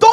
2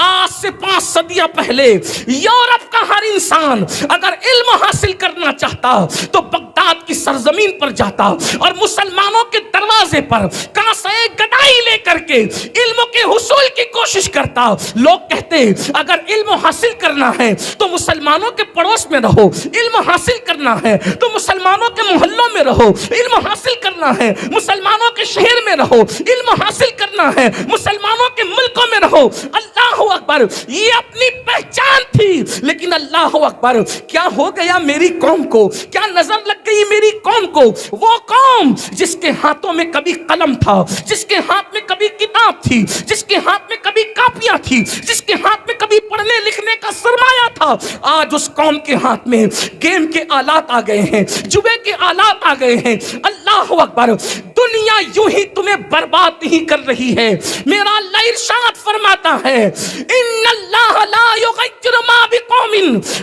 آج سے 5 صدیاں پہلے یورپ کا ہر انسان اگر علم حاصل کرنا چاہتا تو بغداد کی سرزمین پر جاتا اور مسلمانوں کے دروازے پر کاسے گدائی لے کر کے علم کے حصول کی کوشش کرتا. لوگ کہتے اگر علم حاصل کرنا ہے تو مسلمانوں کے پڑوس میں رہو, علم حاصل کرنا ہے تو مسلمانوں کے محلوں میں رہو, علم حاصل کرنا ہے مسلمانوں کے شہر میں رہو, علم حاصل کرنا ہے مسلمانوں کے ملکوں میں رہو. اللہ اکبر, یہ اپنی پہچان تھی. لیکن اللہ اکبر, کیا ہو گیا میری قوم کو, کیا نظر لگ گئی میری قوم کو, وہ قوم جس کے ہاتھوں میں کبھی قلم تھا, جس کے ہاتھ میں کبھی کتاب تھی, جس کے ہاتھ میں کبھی کاپیاں تھی, جس کے ہاتھ میں کبھی پڑھنے لکھنے کا سرمایہ تھا, آج اس قوم کے ہاتھ میں گیم کے آلات آ گئے ہیں, جوے کے آلات آ گئے ہیں. اللہ اکبر, دنیا یوں ہی تمہیں برباد نہیں کر رہی ہے. میرا اللہ ارشاد فرماتا ہے ان اللہ لا یغیر ما بقوم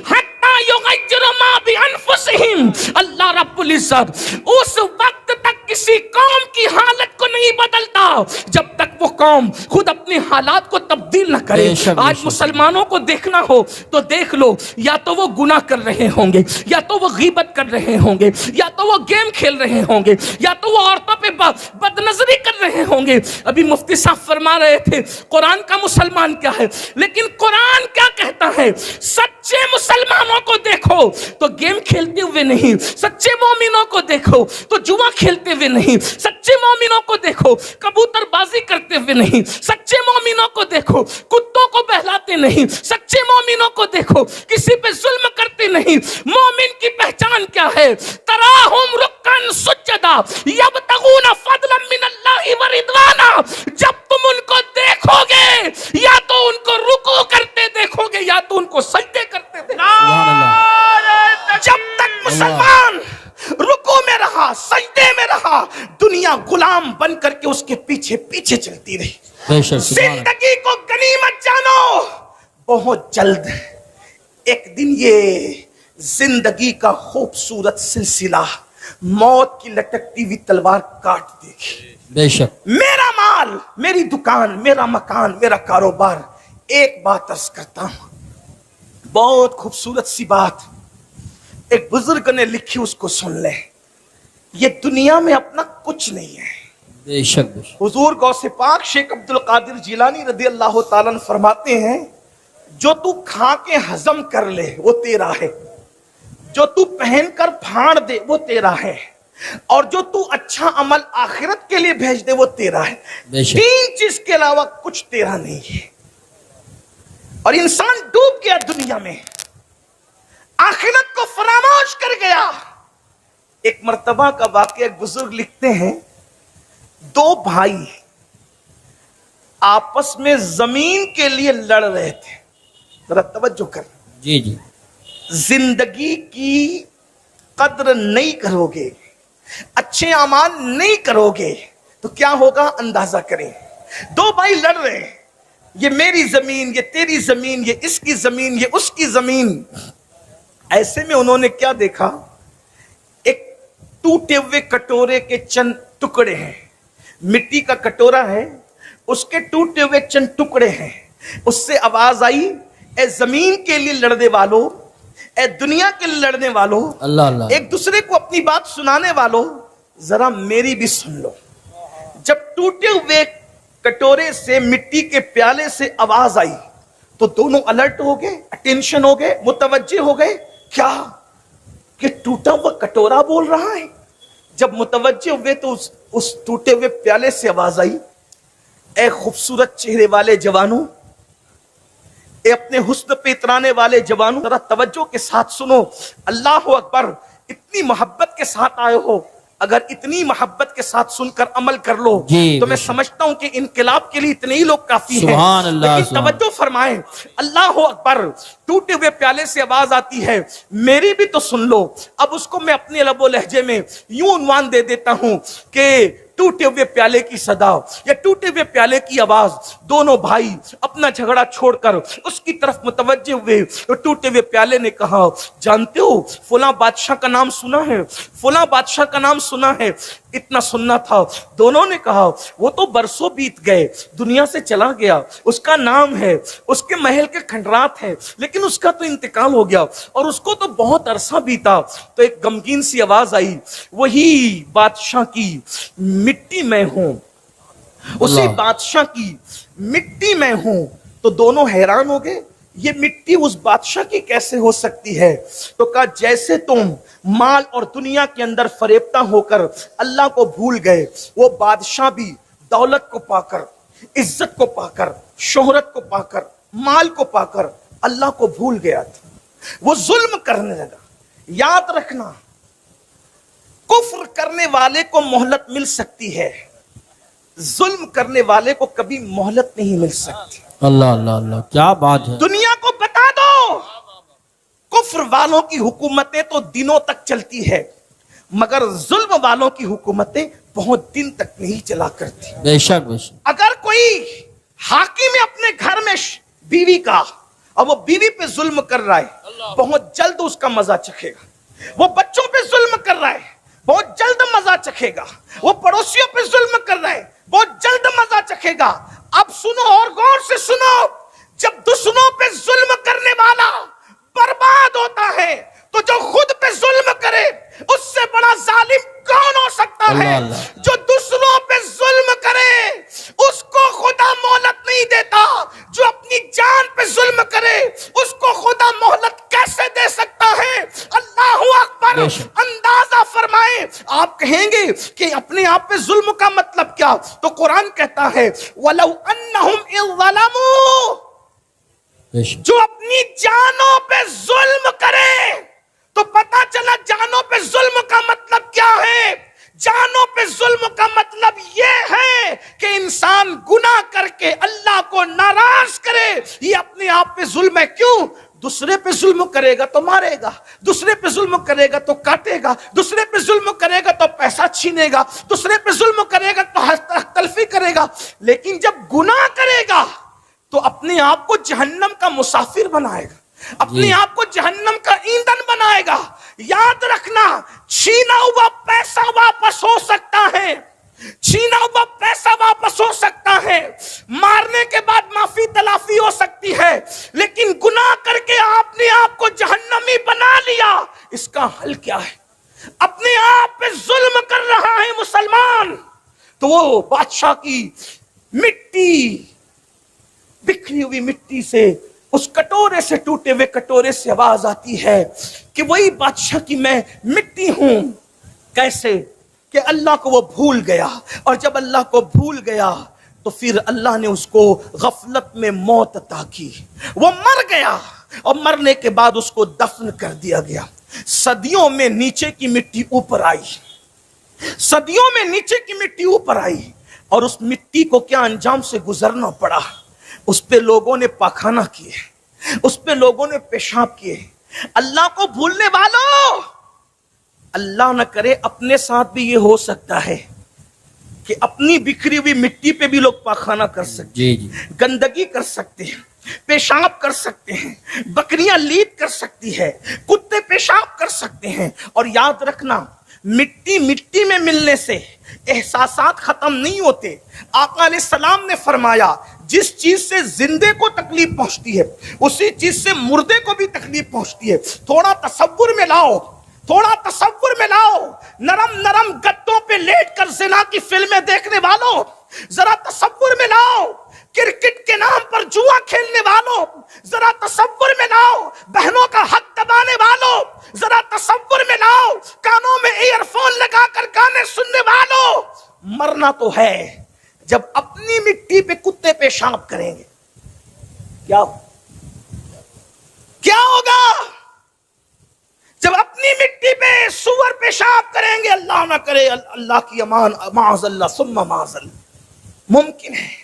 حتی یغیر ما بانفسہم. اللہ رب العزت اس وقت تک کسی قوم کی حالت کو نہیں بدلتا جب تک وہ قوم خود اپنے حالات کو تبدیل نہ کرے. آج مسلمانوں کو دیکھنا ہو تو دیکھ لو, یا تو وہ گناہ کر رہے ہوں گے, یا تو وہ غیبت کر رہے ہوں گے, یا تو وہ گیم کھیل رہے ہوں گے, یا تو وہ عورتوں پہ بد نظری کر رہے ہوں گے. ابھی مفتی صاحب فرما رہے تھے قرآن کا مسلمان کیا ہے, لیکن قرآن کیا کہتا ہے, سچے مسلمانوں کو دیکھو تو گیم کھیلتے ہوئے نہیں, سچے مومنوں کو دیکھو تو جوا کھیلتے ہوئے نہیں, سچے مومنوں کو دیکھو کبوتر بازی کرتے ہوئے نہیں, سچے مومنوں کو دیکھو کتوں کو بہلاتے نہیں, سچے مومنوں کو دیکھو کسی پہ ظلم کرتے نہیں. مومن کی پہچان کیا ہے, تراہم رکعن سجدا یبتغون فضلا من اللہ ورضوانا. جب تم ان کو دیکھو گے یا تو ان کو رکوع کرتے دیکھو گے یا تو ان کو سجدے کرتے دیکھو گے. جب تک مسلمان رکوع میں رہا, سجدے میں رہا, دنیا غلام بن کر کے اس کے پیچھے پیچھے چلتی رہی. زندگی کو غنیمت جانو, بہت جلد ایک دن یہ زندگی کا خوبصورت سلسلہ موت کی لٹکتی ہوئی تلوار کاٹ دے گی. بے شک. میرا مال, میری دکان, میرا مکان, میرا کاروبار. ایک بات عرض کرتا ہوں, بہت خوبصورت سی بات ایک بزرگ نے لکھی, اس کو سن لیں. یہ دنیا میں اپنا کچھ نہیں ہے. بے شک بے شک. حضور غوث پاک شیخ عبد القادر جیلانی رضی اللہ تعالیٰ عنہ فرماتے ہیں جو تو کھا کے ہضم کر لے وہ تیرا ہے, جو تو پہن کر پھاڑ دے وہ تیرا ہے, اور جو تو اچھا عمل آخرت کے لیے بھیج دے وہ تیرا ہے. تین چیز کے علاوہ کچھ تیرا نہیں ہے. اور انسان ڈوب گیا دنیا میں, آخرت کو فراموش کر گیا. ایک مرتبہ کا واقعہ ایک بزرگ لکھتے ہیں, 2 بھائی آپس میں زمین کے لیے لڑ رہے تھے. ذرا توجہ کر. جی جی. زندگی کی قدر نہیں کرو گے, اچھے اعمال نہیں کرو گے تو کیا ہوگا اندازہ کریں. 2 بھائی لڑ رہے ہیں, یہ میری زمین, یہ تیری زمین, یہ اس کی زمین, یہ اس کی زمین. ایسے میں انہوں نے کیا دیکھا, ایک ٹوٹے ہوئے کٹورے کے چند ٹکڑے ہیں. مٹی کا کٹورا ہے, اس کے ٹوٹے ہوئے چند ٹکڑے ہیں. اس سے آواز آئی, اے زمین کے لیے لڑنے والوں, اے دنیا کے لیے لڑنے والوں, اللہ اللہ, ایک دوسرے کو اپنی بات سنانے والوں, ذرا میری بھی سن لو. جب ٹوٹے ہوئے کٹورے سے, مٹی کے پیالے سے آواز آئی تو دونوں الرٹ ہو گئے, اٹینشن ہو گئے, متوجہ ہو گئے. کیا کہ ٹوٹا ہوا کٹورا بول رہا ہے. جب متوجہ ہوئے تو اس ٹوٹے ہوئے پیالے سے آواز آئی, اے خوبصورت چہرے والے جوانوں, اے اپنے حسن پہ اترانے والے جوانوں, ذرا توجہ کے ساتھ سنو. اللہ اکبر. اتنی محبت کے ساتھ آئے ہو, اگر اتنی محبت کے ساتھ سن کر عمل کر لو تو میں سمجھتا ہوں کہ انقلاب کے لیے اتنے ہی لوگ کافی ہیں. لیکن توجہ فرمائیں. اللہ اکبر. ٹوٹے ہوئے پیالے سے آواز آتی ہے, میری بھی تو سن لو. اب اس کو میں اپنے لب و لہجے میں یوں عنوان دے دیتا ہوں کہ ٹوٹے ہوئے پیالے کی صدا یا ٹوٹے ہوئے پیالے کی آواز. دونوں بھائی اپنا جھگڑا چھوڑ کر اس کی طرف متوجہ ہوئے تو ٹوٹے ہوئے پیالے نے کہا, جانتے ہو فلاں بادشاہ کا نام سنا ہے, فلاں بادشاہ کا نام سنا ہے, اتنا سننا تھا. دونوں نے کہا وہ تو برسوں بیت گئے, دنیا سے چلا گیا, اس کا نام ہے, اس کے محل کے کھنڈرات ہیں, لیکن اس کا تو انتقال ہو گیا اور اس کو تو بہت عرصہ بیتا. تو ایک غمگین سی آواز آئی, وہی بادشاہ کی مٹی میں ہوں, اسی اللہ. بادشاہ کی مٹی میں ہوں. تو دونوں حیران ہو گئے, یہ مٹی اس بادشاہ کی کیسے ہو سکتی ہے؟ تو کہا جیسے تم مال اور دنیا کے اندر فریبتا ہو کر اللہ کو بھول گئے, وہ بادشاہ بھی دولت کو پا کر, عزت کو پا کر, شہرت کو پا کر, مال کو پا کر اللہ کو بھول گیا تھا, وہ ظلم کرنے لگا. یاد رکھنا, کفر کرنے والے کو مہلت مل سکتی ہے, ظلم کرنے والے کو کبھی مہلت نہیں مل سکتی. اللہ اللہ اللہ, کیا بات ہے. دنیا کو بتا دو, کفر والوں کی حکومتیں تو دنوں تک چلتی ہے, مگر ظلم والوں کی حکومتیں بہت دن تک نہیں چلا کرتی. بے شک بے شک. اگر کوئی حاکم ہے اپنے گھر میں بیوی کا, اور وہ بیوی پہ ظلم کر رہا ہے, بہت جلد اس کا مزہ چکھے گا. وہ بچوں پہ ظلم کر رہا ہے, بہت جلد مزہ چکھے گا. وہ پڑوسیوں پہ ظلم کر رہا ہے, بہت جلد مزہ چکھے گا. اب سنو اور غور سے سنو, جب دشمنوں پہ ظلم کرنے والا برباد ہوتا ہے, تو جو خود پہ ظلم کرے اس سے بڑا ظالم کون ہو سکتا ہے؟ اللہ اللہ. جو دوسروں پہ ظلم کرے اس کو خدا مہلت نہیں دیتا, جو اپنی جان پہ ظلم کرے اس کو خدا مہلت کیسے دے سکتا ہے؟ اللہ اکبر. بے شک. اندازہ فرمائیں. آپ کہیں گے کہ اپنے آپ پہ ظلم کا مطلب کیا؟ تو قرآن کہتا ہے وَلَوْ أَنَّهُمْ إِذْ ظَلَمُوا, بے شک. جو اپنی جانوں پہ ظلم کرے. تو پتا چلا جانوں پہ ظلم کا مطلب کیا ہے. جانوں پہ ظلم کا مطلب یہ ہے کہ انسان گناہ کر کے اللہ کو ناراض کرے. یہ اپنے آپ پہ ظلم ہے. کیوں؟ دوسرے پہ ظلم کرے گا تو مارے گا, دوسرے پہ ظلم کرے گا تو کاٹے گا, دوسرے پہ ظلم کرے گا تو پیسہ چھینے گا, دوسرے پہ ظلم کرے گا تو حق تلفی کرے گا. لیکن جب گناہ کرے گا تو اپنے آپ کو جہنم کا مسافر بنائے گا, اپنے آپ کو جہنم کا ایندھن بنائے گا. یاد رکھنا, چھینا ہوا پیسہ واپس ہو سکتا ہے, چھینا ہوا پیسہ واپس ہو سکتا ہے, مارنے کے بعد معافی تلافی ہو سکتی ہے, لیکن گناہ کر کے آپ نے آپ کو جہنمی بنا لیا. اس کا حل کیا ہے؟ اپنے آپ پہ ظلم کر رہا ہے مسلمان, تو وہ بادشاہ کی مٹی, بکھری ہوئی مٹی سے, اس کٹورے سے, ٹوٹے ہوئے کٹورے سے آواز آتی ہے کہ وہی بادشاہ کی میں مٹی ہوں. کیسے کہ اللہ کو وہ بھول گیا, اور جب اللہ کو بھول گیا تو پھر اللہ نے اس کو غفلت میں موت عطا کی. وہ مر گیا, اور مرنے کے بعد اس کو دفن کر دیا گیا. صدیوں میں نیچے کی مٹی اوپر آئی, صدیوں میں نیچے کی مٹی اوپر آئی, اور اس مٹی کو کیا انجام سے گزرنا پڑا. اس پہ لوگوں نے پاخانہ کیے, اس پہ لوگوں نے پیشاب کیے. اللہ کو بھولنے والوں, اللہ نہ کرے اپنے ساتھ بھی یہ ہو سکتا ہے کہ اپنی بکھری ہوئی مٹی پہ بھی لوگ پاخانہ کر سکتے ہیں, جی. گندگی کر سکتے ہیں, پیشاب کر سکتے ہیں, بکریاں لیٹ کر سکتی ہے, کتے پیشاب کر سکتے ہیں. اور یاد رکھنا, مٹی مٹی میں ملنے سے احساسات ختم نہیں ہوتے. آقا علیہ السلام نے فرمایا جس چیز سے زندے کو تکلیف پہنچتی ہے اسی چیز سے مردے کو بھی تکلیف پہنچتی ہے. تھوڑا تصور میں لاؤ, تھوڑا تصور میں لاؤ, نرم نرم گدوں پہ لیٹ کر زنا کی فلمیں دیکھنے والوں, ذرا تصور میں لاؤ. کرکٹ کے نام پر جوا کھیلنے والوں, ذرا تصور میں لاؤ. بہنوں کا حق دبانے والوں, ذرا تصور میں لاؤ. کانوں میں ایئر فون لگا کر گانے سننے والوں, مرنا تو ہے. جب اپنی مٹی پہ کتے پیشاب کریں گے کیا ہوگا؟ جب اپنی مٹی پہ سور پیشاب کریں گے, اللہ نہ کرے, اللہ کی امان, معاذ اللہ ثم معاذ اللہ, ممکن ہے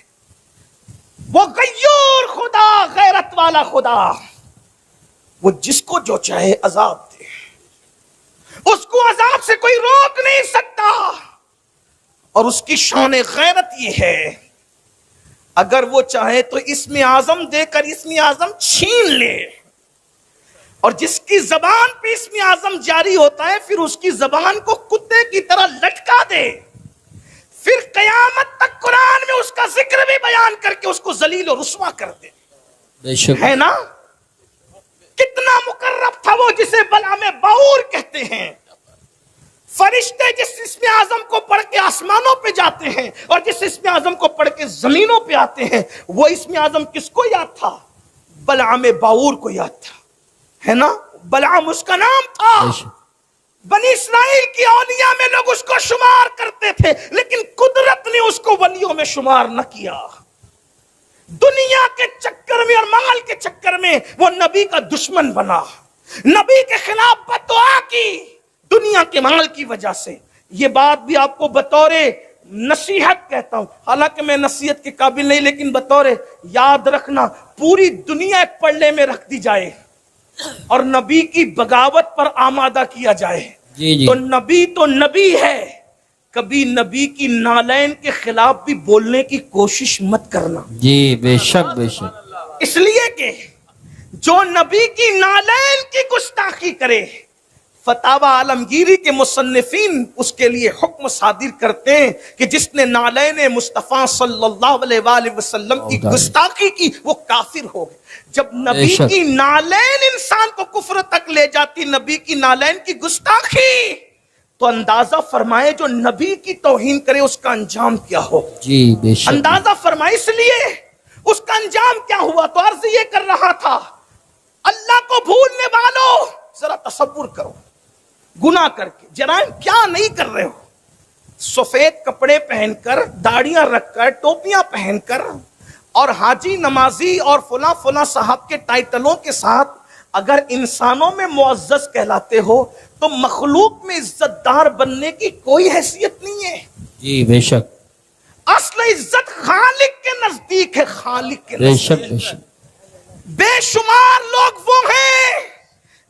وہ غیور خدا, غیرت والا خدا, وہ جس کو جو چاہے عذاب دے, اس کو عذاب سے کوئی روک نہیں سکتا. اور اس کی شان غیرت یہ ہے, اگر وہ چاہے تو اسم اعظم دے کر اسم اعظم چھین لے, اور جس کی زبان پہ اسم اعظم جاری ہوتا ہے پھر اس کی زبان کو کتے کی طرح لٹکا دے، پھر قیامت تک قرآن میں اس کا ذکر بھی بیان کر کے اس کو ذلیل و رسوا کر دے، بے شک ہے نا؟ کتنا مقرب تھا وہ جسے بلعم باور کہتے ہیں۔ فرشتے جس اسم اعظم کو پڑھ کے آسمانوں پہ جاتے ہیں اور جس اسم اعظم کو پڑھ کے زمینوں پہ آتے ہیں، وہ اسم اعظم کس کو یاد تھا؟ بلعم باور کو یاد تھا، ہے نا؟ بلعم اس کا نام تھا۔ بے شک بنی اسرائیل کی اولیاء میں لوگ اس کو شمار کرتے تھے، لیکن قدرت نے اس کو ولیوں میں شمار نہ کیا۔ دنیا کے چکر میں اور مال کے چکر میں وہ نبی کا دشمن بنا، نبی کے خلاف بددعا کی دنیا کے مال کی وجہ سے۔ یہ بات بھی آپ کو بطور نصیحت کہتا ہوں، حالانکہ میں نصیحت کے قابل نہیں، لیکن بطور یاد رکھنا، پوری دنیا ایک پلڑے میں رکھ دی جائے اور نبی کی بغاوت پر آمادہ کیا جائے جی تو نبی ہے، کبھی نبی کی نالین کے خلاف بھی بولنے کی کوشش مت کرنا، جی بے شک بے شک اس لیے کہ جو نبی کی نالین کی گستاخی کرے، فتاوی عالمگیری کے مصنفین اس کے لیے حکم صادر کرتے ہیں کہ جس نے نالین مصطفیٰ صلی اللہ علیہ وآلہ وسلم کی گستاخی کی وہ کافر ہو گئے۔ جب نبی کی نالین انسان کو کفر تک لے جاتی، نبی کی نالین کی گستاخی، تو اندازہ فرمائے جو نبی کی توہین کرے اس کا انجام کیا ہو۔ جی بے شک اندازہ فرمائے، اس لیے اس کا انجام کیا ہوا۔ تو عرض یہ کر رہا تھا، اللہ کو بھولنے والوں ذرا تصور کرو، گناہ کر کے جرائم کیا نہیں کر رہے ہو، سفید کپڑے پہن کر، داڑیاں رکھ کر، ٹوپیاں پہن کر، اور حاجی نمازی اور فلاں فلاں صاحب کے ٹائٹلوں کے ساتھ اگر انسانوں میں معزز کہلاتے ہو تو مخلوق میں عزت دار بننے کی کوئی حیثیت نہیں ہے۔ جی بے شک اصل عزت خالق کے نزدیک ہے، خالق کے بے شک نزدیک۔ بے شک بے شمار لوگ وہ ہیں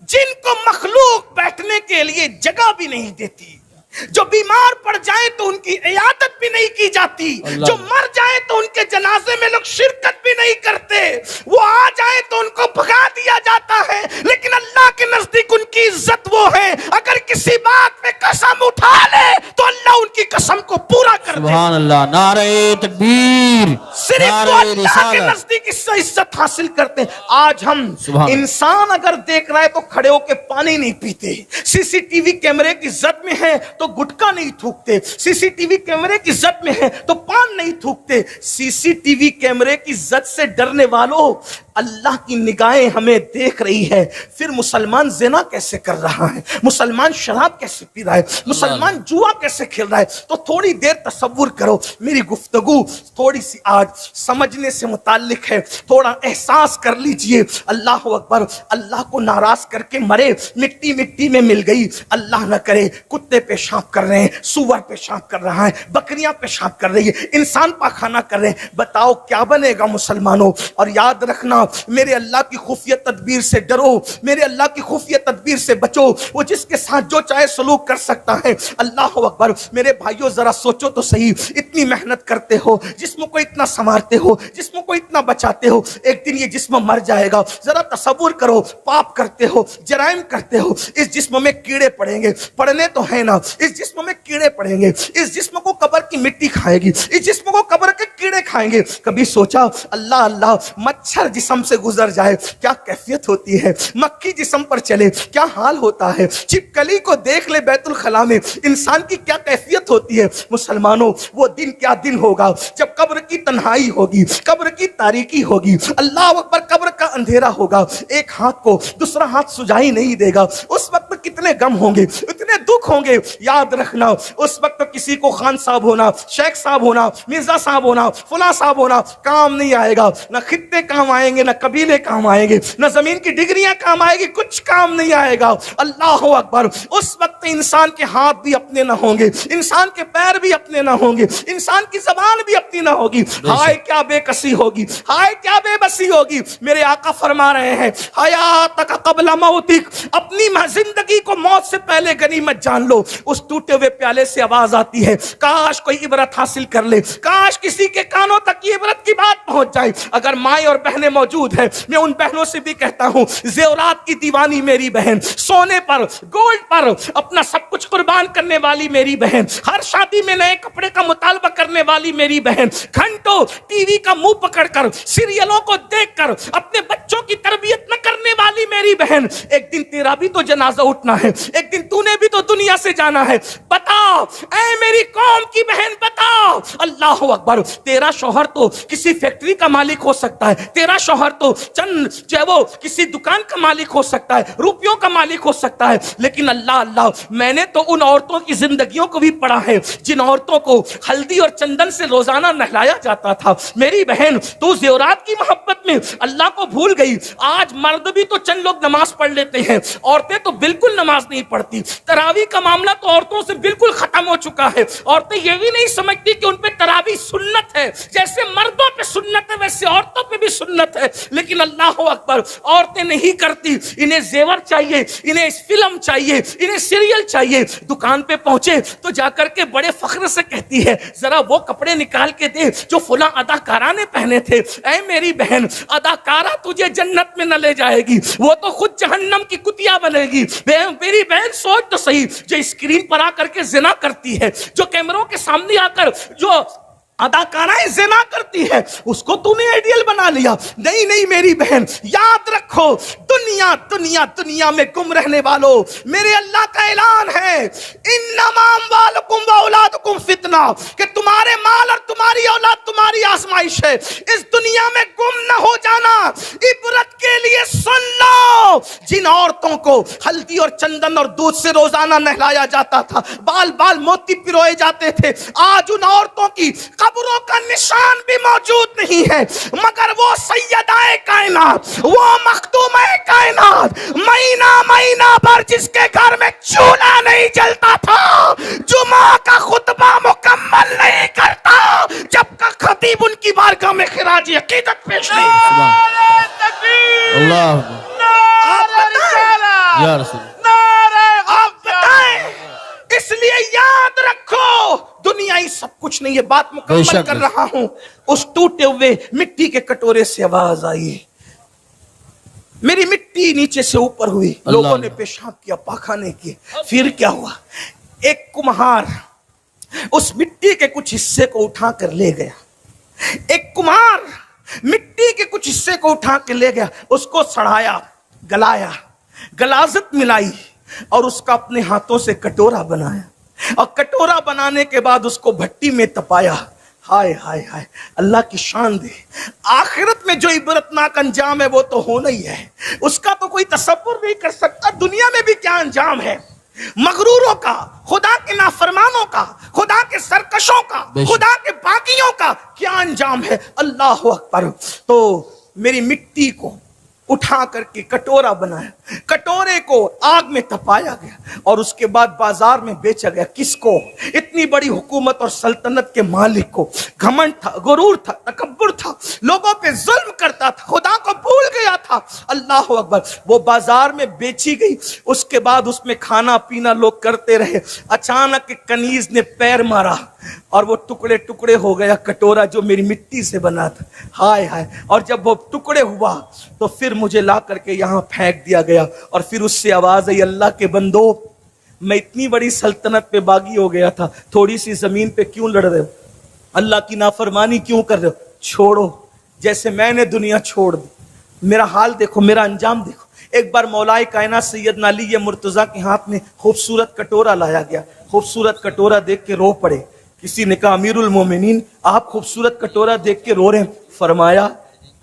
جن کو مخلوق بیٹھنے کے لیے جگہ بھی نہیں دیتی، جو بیمار پڑ جائیں تو ان کی عیادت بھی نہیں کی جاتی، جو مر جائیں تو ان کے جنازے میں لوگ شرکت بھی نہیں کرتے، وہ آ جائیں تو ان کو بھگا دیا جاتا ہے، لیکن اللہ کے نزدیک ان کی عزت وہ ہے اگر کسی بات پہ قسم اٹھا لے تو اللہ ان کی قسم کو پورا کر دے۔ سبحان اللہ، نعرہ تکبیر، صرف تو اللہ کے نزدیک اس سے عزت حاصل کرتے ہیں۔ آج ہم انسان اگر دیکھ رہا ہے تو کھڑے ہو کے پانی نہیں پیتے، سی سی ٹی وی کیمرے کی زد میں ہے تو گٹکا نہیں تھوکتے، سی سی ٹی وی کیمرے کی زد میں ہے تو پان نہیں تھوکتے۔ سی سی ٹی وی کیمرے کی زد سے ڈرنے والوں، اللہ کی نگاہیں ہمیں دیکھ رہی ہے، پھر مسلمان زنا کیسے کر رہا ہے، مسلمان شراب کیسے پی رہا ہے، مسلمان جوا کیسے کھیل رہا ہے۔ تو تھوڑی دیر تصور کرو، میری گفتگو تھوڑی سی آج سمجھنے سے متعلق ہے، تھوڑا احساس کر لیجئے۔ اللہ اکبر، اللہ کو ناراض کر کے مرے، مٹی مٹی میں مل گئی، اللہ نہ کرے کتے پیشاب کر رہے ہیں، سور پیشاب کر رہا ہے، بکریاں پیشاب کر رہی ہے، انسان پاخانہ کر رہے ہیں، بتاؤ کیا بنے گا مسلمانوں؟ اور یاد رکھنا، میرے اللہ کی خفیہ تدبیر سے ڈرو، میرے اللہ کی خفیہ تدبیر سے بچو، وہ جس کے ساتھ جو چاہے سلوک کر سکتا ہے۔ اللہ اکبر، میرے بھائیوں ذرا سوچو تو صحیح، اتنی محنت کرتے ہو، جسم کو اتنا سنوارتے ہو، جسم کو اتنا بچاتے ہو، ایک دن یہ جسم مر جائے گا۔ ذرا تصور کرو، پاپ کرتے ہو، جرائم کرتے ہو، اس جسم میں کیڑے پڑیں گے، پڑنے تو ہے نا، اس جسم میں کیڑے پڑیں گے، اس جسم کو قبر کی مٹی کھائے گی، اس جسم کو قبر کے کیڑے کھائیں گے۔ کبھی سوچا اللہ اللہ، مچھر جسم سے گزر جائے کیا کیفیت ہوتی ہے، مکھی جسم پر چلے کیا حال ہوتا ہے، چھپکلی کو دیکھ لے بیت الخلاء میں انسان کی کیا کیفیت ہوتی ہے۔ مسلمانوں، وہ دن کیا دن ہوگا جب قبر کی تنہائی ہوگی، قبر کی تاریکی ہوگی، اللہ اکبر، قبر کا اندھیرا ہوگا، ایک ہاتھ کو دوسرا ہاتھ سجائی نہیں دے گا۔ اس وقت کتنے غم ہوں گے، اتنے دکھ ہوں گے۔ یاد رکھنا، اس وقت کسی کو خان صاحب ہونا، شیخ صاحب ہونا، مرزا صاحب ہونا، فلاں صاحب ہونا کام نہیں آئے گا، نہ خطے کام آئیں گے، نہ قبیلے کام آئیں گے، نہ زمین کی ڈگریاں کام آئے گی، کچھ کام نہیں آئے گا۔ اللہ اکبر، اس وقت انسان کے ہاتھ بھی اپنے نہ ہوں گے، انسان کے پیر بھی اپنے نہ ہوں گے، انسان کی زبان بھی اپنی نہ ہوگی۔ ہائے کیا بے کسی ہوگی، ہائے کیا بے بسی ہوگی۔ میرے آقا فرما رہے ہیں، حیاتک قبل موتک، اپنی زندگی کو موت سے پہلے غنیمت حقیقت جان لو. اس ٹوٹے ہوئے پیالے سے آواز آتی ہے, کاش کوئی عبرت حاصل کر لے, کاش کسی کے کانوں تک یہ عبرت کی بات پہنچ جائے. اگر مائیں اور بہنیں موجود ہیں, میں ان بہنوں سے بھی کہتا ہوں, زیورات کی دیوانی میری بہن, سونے پر گولڈ پر اپنا سب کچھ قربان کرنے والی میری بہن, ہر شادی میں نئے کپڑے کا مطالبہ کرنے والی میری بہن, گھنٹوں ٹی وی کا منہ پکڑ کر سیریلوں کو دیکھ کر اپنے بچوں کی تربیت نہ کرنے والی میری بہن, ایک دن تیرا بھی تو جنازہ اٹھنا ہے, ایک دن تو نے بھی تو دنیا سے جانا ہے. بتاؤ اے میری قوم کی بہن, بتاؤ. اللہ اکبر. تیرا شوہر تو کسی فیکٹری کا مالک ہو سکتا ہے, تیرا شوہر تو چند جو ہے وہ کسی دکان کا مالک ہو سکتا ہے, روپیوں کا مالک ہو سکتا ہے, لیکن اللہ میں نے تو ان عورتوں کی زندگیوں کو بھی پڑھا ہے جن عورتوں کو ہلدی اور چندن سے روزانہ نہلایا جاتا تھا. میری بہن, تو زیورات کی محبت میں اللہ کو بھول گئی. آج مرد بھی تو چند لوگ نماز پڑھ لیتے ہیں, عورتیں تو بالکل نماز نہیں پڑھتی. تراویح کا معاملہ تو عورتوں سے بالکل ختم ہو چکا ہے. عورتیں یہ بھی نہیں سمجھتی کہ ان پہ تراویح سنت ہے, جیسے مردوں پہ سنت ہے ویسے عورتوں پہ بھی سنت ہے. لیکن اللہ اکبر, عورتیں نہیں کرتی. انہیں زیور چاہیے, انہیں فلم چاہیے, انہیں سیریل چاہیے. دکان پہ پہنچے تو جا کر کے بڑے فخر سے کہتی ہے, ذرا وہ کپڑے نکال کے دے جو فلاں اداکارہ نے پہنے تھے. اے میری بہن, اداکارہ تجھے جنت میں نہ لے جائے گی, وہ تو خود جہنم کی کتیا بنے گی. میری بہن سوچ تو صحیح, جو اسکرین پر آ کر کے زنا کرتی ہے, جو کیمروں کے سامنے آ کر جو اداکارائیں زنا کرتی ہے, اس کو تو نے آئیڈیل بنا لیا. نہیں نہیں میری بہن, یاد رکھو, دنیا دنیا دنیا میں گم رہنے والوں, میرے اللہ کا اعلان ہے, انما اموالکم واولادکم فتنہ, کہ تمہارے مال اور تمہاری اولاد تمہاری آزمائش ہے. اس دنیا میں گم نہ ہو جانا. عبرت کے لیے سن لو, جن عورتوں کو ہلدی اور چندن اور دودھ سے روزانہ نہلایا جاتا تھا, بال بال موتی پروئے جاتے تھے, آج ان عورتوں کی قبروں کا نشان بھی موجود نہیں ہے, مگر وہ سیدائے کائنات, وہ مخدومہ کائنات, مہینہ مہینہ بھر جس کے گھر میں چولہا نہیں جلتا تھا, جمعہ کا خطبہ مکمل نہیں کرتا جب کا خطیب ان کی بارگاہ میں خراج عقیدت پیش نہیں. اللہ یا رسول, آپ بتائیں. اس لیے یاد رکھو, دنیا ہی سب کچھ نہیں ہے. بات مکمل کر رہا ہوں. اس ٹوٹے ہوئے مٹی کے کٹورے سے آواز آئی, میری مٹی نیچے سے اوپر ہوئی, لوگوں نے پیشاب کیا, پاخانے کیے. پھر کیا ہوا, ایک کمہار اس مٹی کے کچھ حصے کو اٹھا کر لے گیا. ایک کمہار مٹی کے کچھ حصے کو اٹھا کے لے گیا, اس کو سڑایا, گلایا, غلاظت ملائی, اور اس کا اپنے ہاتھوں سے کٹورا بنایا, اور کٹورا بنانے کے بعد اس کو بھٹی میں تپایا. ہائے ہائے ہائے, اللہ کی شان دے. آخرت میں جو عبرتناک انجام ہے وہ تو ہونا ہی ہے, اس کا تو کوئی تصور نہیں کر سکتا. دنیا میں بھی کیا انجام ہے, مغروروں کا, خدا کے نافرمانوں کا, خدا کے سرکشوں کا, خدا کے باغیوں کا کیا انجام ہے. اللہ اکبر. تو میری مٹی کو اٹھا کر کے کٹورا بنایا, کٹورے کو آگ میں تپایا گیا, اور اس کے بعد بازار میں بیچا گیا. کس کو؟ اتنی بڑی حکومت اور سلطنت کے مالک کو. گھمنڈ تھا, غرور تھا, تکبر تھا, لوگوں پہ ظلم کرتا تھا, خدا کو بھول گیا تھا. اللہ اکبر. وہ بازار میں بیچی گئی, اس کے بعد اس میں کھانا پینا لوگ کرتے رہے. اچانک ایک کنیز نے پیر مارا اور وہ ٹکڑے ٹکڑے ہو گیا کٹورا جو میری مٹی سے بنا تھا. ہائے ہائے. اور جب وہ ٹکڑے ہوا تو پھر مجھے لا کر کے یہاں پھینک دیا گیا, اور پھر اس سے آواز آئی, اللہ کے بندو, میں اتنی بڑی سلطنت پہ باغی ہو گیا تھا, تھوڑی سی زمین پہ کیوں لڑ رہے ہو, اللہ کی نافرمانی کیوں کر رہے ہو, چھوڑو. جیسے میں نے دنیا چھوڑ دی, میرا حال دیکھو, میرا انجام دیکھو. ایک بار مولائے کائنات سیدنا علی مرتضیٰ کے ہاتھ میں خوبصورت کٹورا لایا گیا, خوبصورت کٹورا دیکھ کے رو پڑے. کسی نے کہا امیر المومنین آپ خوبصورت کٹورا دیکھ کے رو رہے ہیں. فرمایا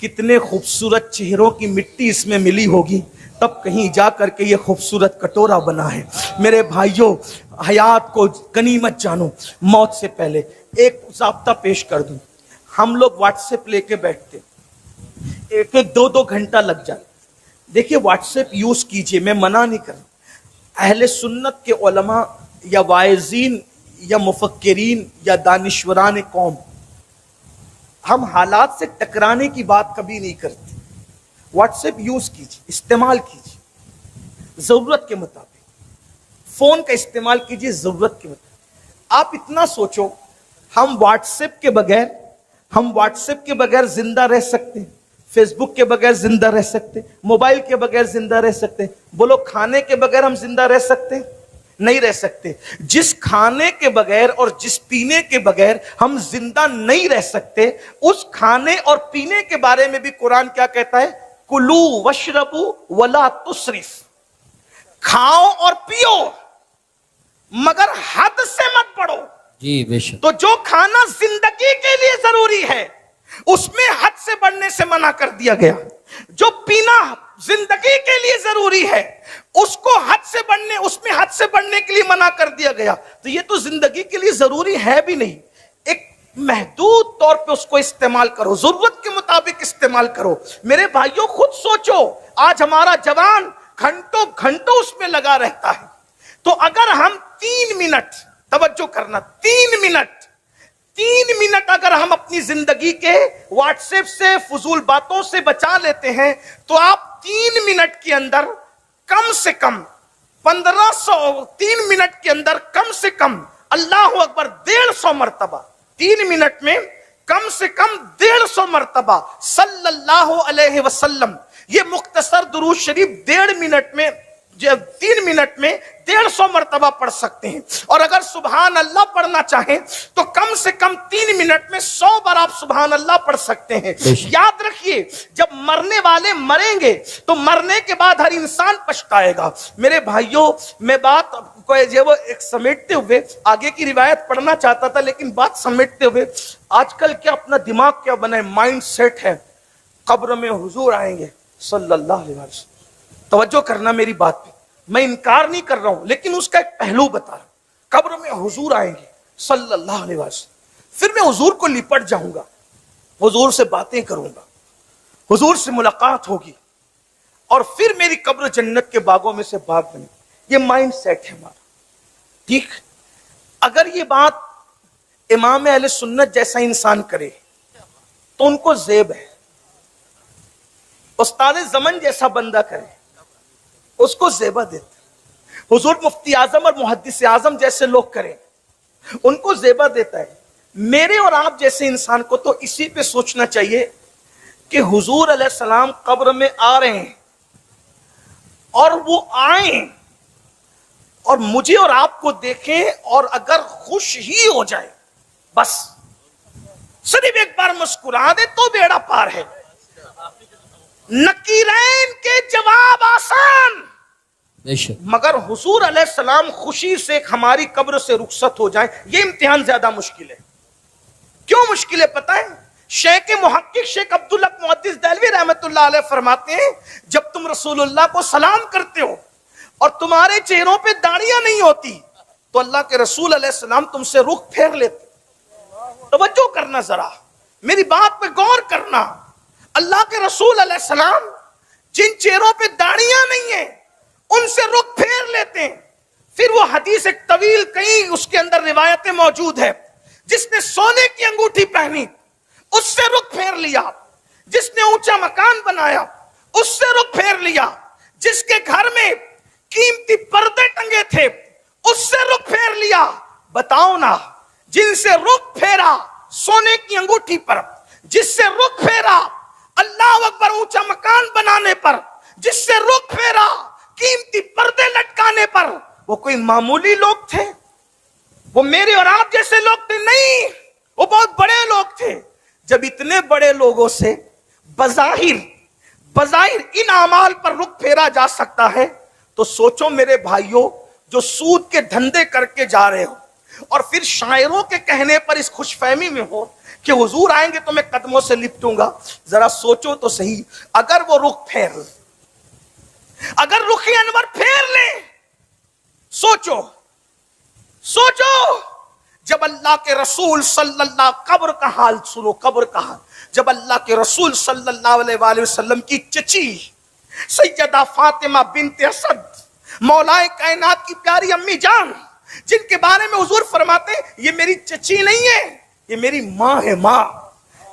کتنے خوبصورت چہروں کی مٹی اس میں ملی ہوگی تب کہیں جا کر کے یہ خوبصورت کٹورا بنا ہے. میرے بھائیوں, حیات کو غنیمت جانو. موت سے پہلے ایک ضابطہ پیش کر دوں. ہم لوگ واٹس ایپ لے کے بیٹھتے, ایک ایک دو دو گھنٹہ لگ جاتا. دیکھیے واٹس ایپ یوز کیجئے, میں منع نہیں کر رہا. اہل سنت کے علماء یا واعظین یا مفکرین یا دانشوران قوم, ہم حالات سے ٹکرانے کی بات کبھی نہیں کرتے. واٹس ایپ یوز کیجئے, استعمال کیجئے ضرورت کے مطابق. فون کا استعمال کیجئے ضرورت کے مطابق. آپ اتنا سوچو, ہم واٹس ایپ کے بغیر زندہ رہ سکتے ہیں, فیس بک کے بغیر زندہ رہ سکتے, موبائل کے بغیر زندہ رہ سکتے. بولو کھانے کے بغیر ہم زندہ رہ سکتے؟ نہیں رہ سکتے. جس کھانے کے بغیر اور جس پینے کے بغیر ہم زندہ نہیں رہ سکتے, اس کھانے اور پینے کے بارے میں بھی قرآن کیا کہتا ہے؟ کلو وشربو ولا تسرف. کھاؤ اور پیو مگر حد سے مت بڑھو. جی بے شک. تو جو کھانا زندگی کے لیے ضروری ہے اس میں حد سے بڑھنے سے منع کر دیا گیا. جو پینا زندگی کے لیے ضروری ہے اس میں حد سے بڑھنے کے لیے منع کر دیا گیا. تو یہ تو زندگی کے لیے ضروری ہے بھی نہیں, ایک محدود طور پہ اس کو استعمال کرو, ضرورت کے مطابق استعمال کرو. میرے بھائیوں خود سوچو, آج ہمارا جوان گھنٹوں اس میں لگا رہتا ہے. تو اگر ہم 3 منٹ, توجہ کرنا, 3 منٹ اگر ہم اپنی زندگی کے واٹس ایپ سے, فضول باتوں سے بچا لیتے ہیں, تو آپ 3 منٹ کے اندر کم سے کم 3 منٹ کے اندر کم سے کم اللہ اکبر 150 مرتبہ, 3 منٹ میں کم سے کم 150 مرتبہ صلی اللہ علیہ وسلم, یہ مختصر درود شریف 3 منٹ میں 150 مرتبہ پڑھ سکتے ہیں. اور اگر سبحان اللہ پڑھنا چاہیں تو کم سے کم 3 منٹ میں 100 بار آپ سبحان اللہ پڑھ سکتے ہیں. یاد رکھیے, جب مرنے والے مریں گے تو مرنے کے بعد ہر انسان پچھتائے گا. میرے بھائیوں, میں بات کو وہ ایک سمیٹتے ہوئے آگے کی روایت پڑھنا چاہتا تھا, لیکن بات سمیٹتے ہوئے, آج کل کیا اپنا دماغ کیا بنا ہے, مائنڈ سیٹ ہے, قبر میں حضور آئیں گے صلی اللہ علیہ وسلم. توجہ کرنا میری بات پہ, میں انکار نہیں کر رہا ہوں, لیکن اس کا ایک پہلو بتا رہا ہوں. قبر میں حضور آئیں گے صلی اللہ علیہ وسلم, پھر میں حضور کو لپٹ جاؤں گا, حضور سے باتیں کروں گا, حضور سے ملاقات ہوگی, اور پھر میری قبر جنت کے باغوں میں سے باغ بنے. یہ مائنڈ سیٹ ہے ہمارا, ٹھیک. اگر یہ بات امام اہل سنت جیسا انسان کرے تو ان کو زیب ہے. استاد زمن جیسا بندہ کرے اس کو زیبا دیتا. حضور مفتی اعظم اور محدث اعظم جیسے لوگ کریں ان کو زیبا دیتا ہے. میرے اور آپ جیسے انسان کو تو اسی پہ سوچنا چاہیے کہ حضور علیہ السلام قبر میں آ رہے ہیں, اور وہ آئیں اور مجھے اور آپ کو دیکھیں, اور اگر خوش ہی ہو جائے, بس صرف ایک بار مسکرا دے تو بیڑا پار ہے. نکیرین کے جواب آسان, مگر حضور علیہ السلام خوشی سے ہماری قبر سے رخصت ہو جائیں, یہ امتحان زیادہ مشکل ہے. کیوں مشکل ہے پتہ ہے؟ شیخ محقق شیخ عبدالحق محدث دہلوی رحمت اللہ علیہ فرماتے ہیں, جب تم رسول اللہ کو سلام کرتے ہو اور تمہارے چہروں پہ داڑیاں نہیں ہوتی تو اللہ کے رسول علیہ السلام تم سے رخ پھیر لیتے. توجہ کرنا, ذرا میری بات پہ غور کرنا. اللہ کے رسول علیہ السلام جن چہروں پہ داڑیاں نہیں ہیں ان سے رخ پھیر لیتے ہیں. پھر وہ حدیث ایک طویل, کئی اس کے اندر روایتیں موجود ہیں. جس نے سونے کی انگوٹھی پہنی اس سے رخ پھیر لیا, جس نے اونچا مکان بنایا اس سے رخ پھیر لیا, جس کے گھر میں قیمتی پردے ٹنگے تھے اس سے رخ پھیر لیا. بتاؤ نا, جن سے رخ پھیرا سونے کی انگوٹھی پر, جس سے رخ پھیرا اللہ اکبر اونچا مکان بنانے پر, جس سے رخ پھیرا قیمتی پردے لٹکانے پر, وہ کوئی معمولی لوگ تھے؟ وہ میرے اور آپ جیسے لوگ تھے؟ نہیں, وہ بہت بڑے لوگ تھے. جب اتنے بڑے لوگوں سے بظاہر ان اعمال پر رخ پھیرا جا سکتا ہے تو سوچو میرے بھائیوں, جو سود کے دھندے کر کے جا رہے ہو اور پھر شاعروں کے کہنے پر اس خوش فہمی میں ہو کہ حضور آئیں گے تو میں قدموں سے لپٹوں گا, ذرا سوچو تو صحیح. اگر وہ رخ پھیر لیں, اگر رخ انور پھیر لیں, سوچو جب اللہ کے رسول صلی اللہ, قبر کا حال سنو, قبر کا حال. جب اللہ کے رسول صلی اللہ علیہ وآلہ وسلم کی چچی سیدہ فاطمہ بنت اسد, مولائے کائنات کی پیاری امی جان, جن کے بارے میں حضور فرماتے ہیں یہ میری چچی نہیں ہے, یہ میری ماں ہے, ماں.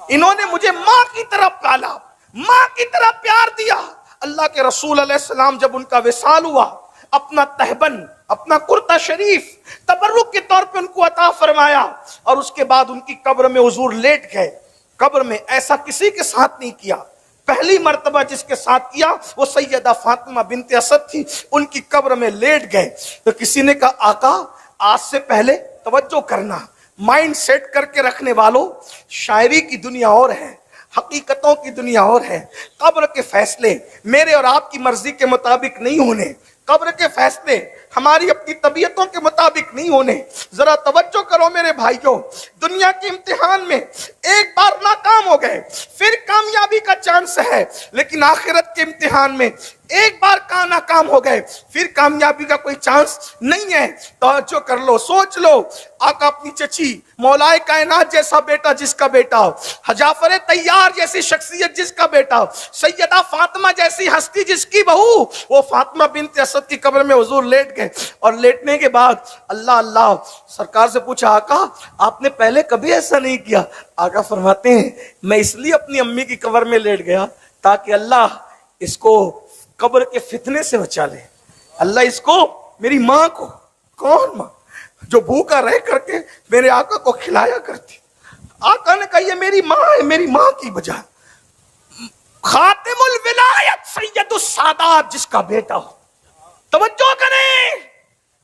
انہوں نے مجھے ماں کی طرح پالا, ماں کی طرح پیار دیا. اللہ کے رسول علیہ السلام جب ان کا وصال ہوا, اپنا تہبند، اپنا کرتا شریف تبرک کے طور پہ ان کو عطا فرمایا، اور اس کے بعد ان کی قبر میں حضور لیٹ گئے۔ قبر میں ایسا کسی کے ساتھ نہیں کیا، پہلی مرتبہ جس کے ساتھ کیا وہ سیدہ فاطمہ بنت اسد تھی، ان کی قبر میں لیٹ گئے۔ تو کسی نے کہا آقا آج سے پہلے توجہ کرنا، مائنڈ سیٹ کر کے رکھنے والوں، شاعری کی دنیا اور ہے، حقیقتوں کی دنیا اور ہے۔ قبر کے فیصلے میرے اور آپ کی مرضی کے مطابق نہیں ہونے، قبر کے فیصلے ہماری اپنی طبیعتوں کے مطابق نہیں ہونے۔ ذرا توجہ کرو میرے بھائیوں، دنیا کے امتحان میں ایک بار ناکام ہو گئے پھر کامیابی کا چانس ہے، لیکن آخرت کے امتحان میں ایک بار ناکام ہو گئے پھر کامیابی کا کوئی چانس نہیں ہے۔ توجہ کر لو، سوچ لو، آقا اپنی چچی مولائے کائنات جیسا بیٹا جس کا بیٹا، جعفر طیار جیسی شخصیت جس کا بیٹا، سیدہ فاطمہ جیسی ہستی جس کی بہو، وہ فاطمہ بنت اسد کی قبر میں حضور لیٹ گئے، اور لیٹنے کے بعد اللہ سرکار سے پوچھا آقا آپ نے پہلے کبھی ایسا نہیں کیا؟ آقا فرماتے ہیں میں اس لیے اپنی امی کی قبر میں لیٹ گیا تاکہ اللہ اس کو قبر کے فتنے سے بچا لے، اللہ اس کو، میری ماں کو، کون ماں جو بھوکا رہ کر کے میرے آقا کو کھلایا کرتی، آقا نے کہا یہ میری ماں ہے، میری ماں کی بجائے خاتم الولایت سید السادات جس کا بیٹا ہو۔ توجہ کریں،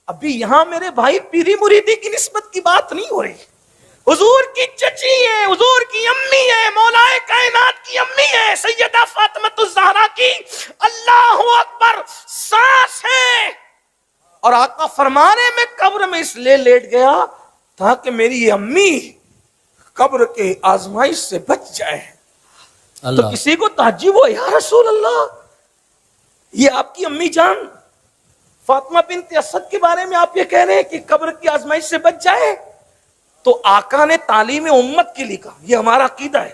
ابھی یہاں میرے بھائی پیری مریدی کی نسبت کی بات نہیں ہو رہی، حضور کی چچی ہے، حضور کی امی ہے، مولائے کائنات کی امی ہے، سیدہ فاطمہ الزہرا کی اللہ اکبر ساس ہے، اور آقا فرمانے میں قبر میں اس لیے لیٹ گیا تاکہ میری یہ امی قبر کے آزمائش سے بچ جائے۔ تو کسی کو تعجب ہو، یا رسول اللہ یہ آپ کی امی جان فاطمہ بنت اسد کے بارے میں آپ یہ کہہ رہے ہیں کہ قبر کی آزمائش سے بچ جائے؟ تو آقا نے تعلیم امت کے لیے کہا، یہ ہمارا عقیدہ ہے،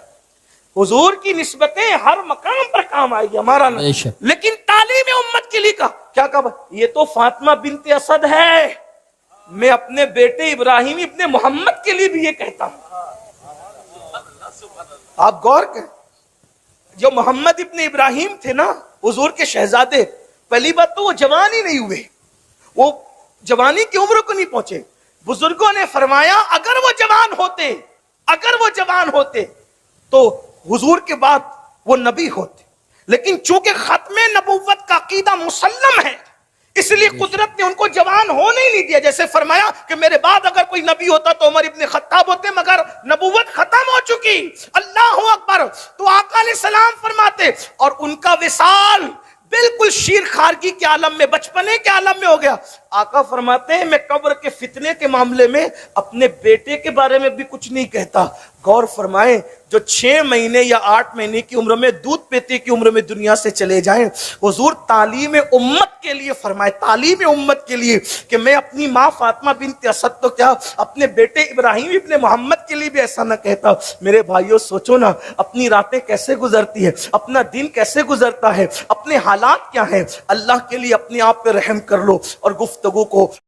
حضور کی نسبتیں ہر مقام پر کام آئے گی، ہمارا نہیں، لیکن تعلیم امت کے لیے کہا، کیا کہا؟ یہ تو فاطمہ بنت اسد ہے، میں اپنے بیٹے ابراہیم ابن محمد کے لیے بھی یہ کہتا ہوں۔ آپ غور کریں، جو محمد ابن ابراہیم تھے نا حضور کے شہزادے، پہلی بات تو وہ جوان ہی نہیں ہوئے، وہ جوانی کی عمر کو نہیں پہنچے۔ بزرگوں نے فرمایا اگر وہ جوان ہوتے تو حضور کے بعد وہ نبی ہوتے، لیکن چونکہ ختم نبوت کا عقیدہ مسلم ہے اس لیے قدرت نے ان کو جوان ہونے ہی نہیں دیا۔ جیسے فرمایا کہ میرے بعد اگر کوئی نبی ہوتا تو عمر ابن خطاب ہوتے، مگر نبوت ختم ہو چکی، اللہ اکبر۔ تو آقا علیہ السلام فرماتے، اور ان کا وصال بالکل شیر خارگی کے عالم میں، بچپنے کے عالم میں ہو گیا۔ آقا فرماتے ہیں میں قبر کے فتنے کے معاملے میں اپنے بیٹے کے بارے میں بھی کچھ نہیں کہتا۔ غور فرمائیں، جو 6 مہینے یا 8 مہینے کی عمر میں، دودھ پیتے کی عمر میں دنیا سے چلے جائیں، حضور تعلیم امت کے لیے فرمائے، تعلیم امت کے لیے کہ میں اپنی ماں فاطمہ بنت اسد تو کیا اپنے بیٹے ابراہیم ابن محمد کے لیے بھی ایسا نہ کہتا۔ میرے بھائیوں سوچو نا، اپنی راتیں کیسے گزرتی ہے، اپنا دن کیسے گزرتا ہے، اپنے حالات کیا ہیں۔ اللہ کے لیے اپنے آپ پہ رحم کر لو اور گفتگو کو